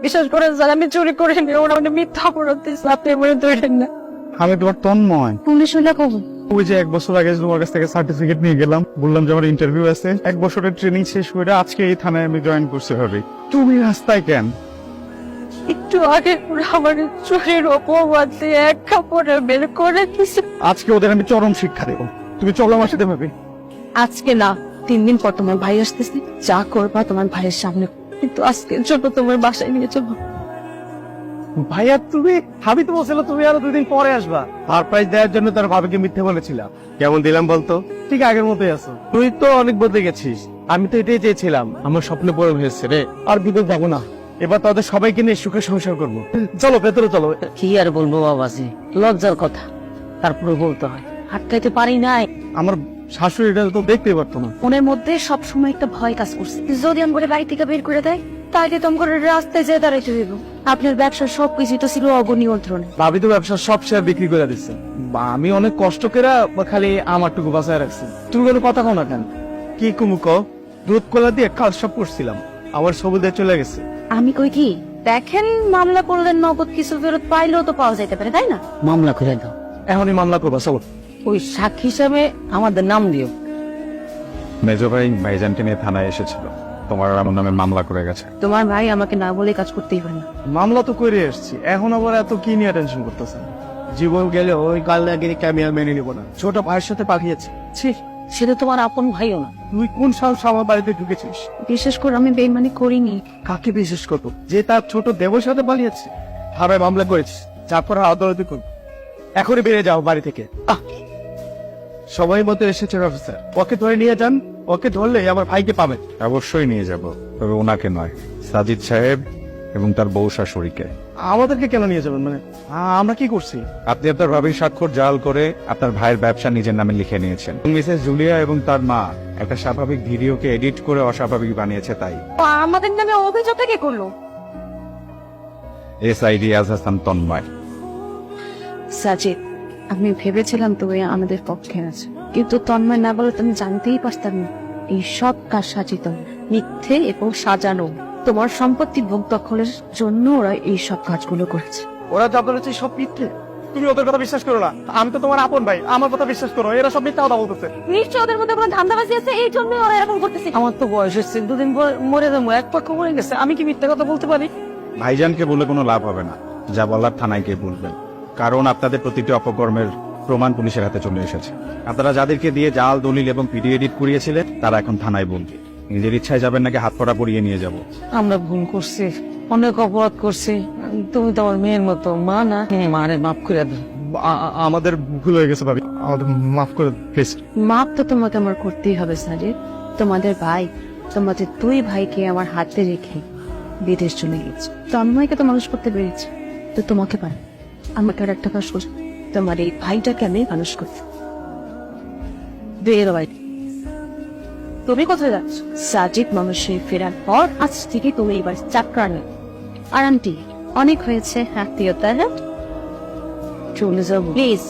বিশ্বাস করেন স্যার, আমি চুরি করিনি, ওরা মানে মিথ্যা অপরাধ দিচ্ছে, আপনি মনে ধরেন না। আমি তোমার তন্ময়। পুলিশ হইলে কখন? ওই যে 1 বছর আগে তোমার কাছ থেকে সার্টিফিকেট নিয়ে গেলাম, বললাম যে আমার ইন্টারভিউ আছে, 1 বছরের ট্রেনিং শেষ করে আজকে এই থানায় আমি জয়েন করছি ভাবি। তুমি রাস্তায় কেন? একটু আগে ওরা আমার চুরির অপবাদ দিয়ে এক কাপড়ে বের করে দিছে। আজকে ওদের আমি চরম শিক্ষা দেবো। তুমি চলো আমার সাথে ভাবি। আজকে না, 3 দিন পর তোমার ভাই আসতেছে, যা করবা তোমার ভাইয়ের সামনে, কিন্তু আজকের জন্য তোমার বাসায় নিয়ে চলো। ভাইয়া তুমি, ভাবি তো বলছিল তুমি আরো 2 দিন পরে আসবা। সারপ্রাইজ দেওয়ার জন্য তার ভাবিকে মিথ্যে বলেছিলাম। কেমন দিলাম বলতো? ঠিক আগের মতোই আছো। তুই তো অনেক বদলে গেছিস। আমি তো এটাই চেয়েছিলাম, আমার স্বপ্ন পূরণ হয়েছে রে। আর বিদেশ যাবো না, এবার তাদের সবাইকে নিয়ে সুখে সংসার করবো। চলো ভেতরে চলো। কি আর বলবো বাবাজি, লজ্জার কথা, তারপরে বলতে হয় আটকাইতে পারি নাই। আমার শাশুড়িটা তো দেখতেই পারতো না। মনের মধ্যে সবসময় একটা ভয় কাজ করছে, যদি আমাকে বাড়ি থেকে বের করে দেয় তাহলে তোমার রাস্তায় যেয়ে দাঁড়াইতে হইব। আপনার ব্যবসার সবকিছু তো ছিল অনিয়ন্ত্রণে। ভাবি তো ব্যবসার সব শেয়ার বিক্রি করে দিচ্ছে। আমি অনেক কষ্ট করে খালি আমারটুকু বাঁচায় রাখছি। তুমি কোনো কথা কও না কেন? কি কুমুক দুধ কলা দিয়ে কাজ সব করছিলাম, আমার সবুদে চলে গেছে। আমি কই কি, দেখেন মামলা করলে নগদ কিছু ফেরত পাইলেও তো পাওয়া যাইতে পারে, তাই না? মামলা করে দাও, এখনই মামলা করবা। চলো। ওই সাক্ষী হিসাবে আমাদের নাম দিও। মেজো ভাই ভাইজানকে নিয়ে থানায় এসেছিল, তোমার আর আমার নামে মামলা করে গেছে। তোমার ভাই আমাকে না বলে কাজ করতেই পারে না। মামলা তো করে এসছি, এখন আবার এত কি নিয়ে টেনশন করতেছেন? জীবন গেলে ওই কালনাগিরি ক্যামিয়া মেনে নিব না। ছোট ভাইয়ের সাথে পাঠিয়েছি। ছি, সেটা তোমার আপন ভাইও না। তুই কোন সাহস আমার বাড়িতে ঢুকেছিস? বিশেষ করে আমি বেইমানি করিনি। কাকে বিশেষ করবো? যে তার ছোট দেবর সাথে পালিয়েছে। থানায় মামলা করেছিস, তারপর আদালতে করবো। এখনই বেরিয়ে যাও বাড়ি থেকে। সময় মতো এসেছে অফিসার, ওকে ধরে নিয়ে যান। ওকে ধরলে আমার ভাইকে পাবেন। অবশ্যই নিয়ে যাব, তবে ওনাকে নয়, সাজিদ সাহেব এবং তার বউ শাশুড়িকে। আমাদেরকে কেন নিয়ে যাবেন? মানে আমরা কি করছি? আপনি আপনার ভাবির স্বাক্ষর জাল করে আপনার ভাইয়ের ব্যবসা নিজের নামে লিখে নিয়েছেন। মিসেস জুলিয়া এবং তার মা একটা স্বাভাবিক ভিডিওকে এডিট করে অস্বাভাবিক বানিয়েছে, তাই আমাদের নামে অভিযোগটা কে করলো? এসআইডি আজ হাসান তন্ময়। সাজিদ, আমি ভেবেছিলাম তুমি আমাদের পক্ষে আছে, কিন্তু তন্ময় না বলে তুমি জানতেই পারতাম না এই সব কাজ সাজিত, মিথ্যে এবং সাজানো। তোমার সম্পত্তি ভোগ দখলের জন্য ওরা এই সব কাজগুলো করেছে। ওরা যা বলেছে সব মিথ্যে। তুমি ওদের কথা বিশ্বাস করো না। আমি তো তোমার আপন ভাই, আমার কথা বিশ্বাস করো। এরা সব মিথ্যা কথা বলতেছে। নিশ্চয় ওদের মধ্যে কোনো ধান্দাবাজি আছে, এই জন্যই ওরা এরকম করতেছে। আমার তো বয়স হচ্ছে, 2 দিন পর মরে যাবো, এক পক্ষ মরে গেছে, আমি কি মিথ্যা কথা বলতে পারি? ভাইজানকে বলে কোনো লাভ হবে না, যা বলার থানায় গিয়ে বলবেন, কারণ আপনাদের প্রতিটি অপকর্মের প্রমাণ পুলিশের হাতে চলে এসেছে। আপনারা যাদেরকে দিয়ে জাল দলিল এবং ভিডিও এডিট করিয়েছিলেন তারা এখন থানায় বলবে। নিজের ইচ্ছায় যাবেন নাকি হাত পড়া পরিয়ে নিয়ে যাব? আমরা ভুল করছি, অনেক অপরাধ করছি। তুমি তো আমার মেয়ের মতো মা না, মারে মাফ করে দাও। আমাদের ভুল হয়ে গেছে ভাবি, আমাদের মাফ করে প্লিজ। মাপ তো তোমাকে আমার করতেই হবে সাজিদ। তোমাদের ভাই, তোমাদের 2 ভাইকে আমার হাতে রেখে বিদেশ চলে গেছে। তন্ময়কে তো মানুষ করতে পেরেছে, তো তোমাকে পারে। আমাকে আর একটা কাজ করো, তোমার এই ভাইটাকে আমি মানুষ করতে। বের ভাই, তুমি কোথায় যাচ্ছ? সাজিদ মানুষের ফেরার পর আজ থেকে তুমি এবার চাকরা নেই। আর আন্টি, অনেক হয়েছে আত্মীয়তা, চলে যাবো প্লিজ।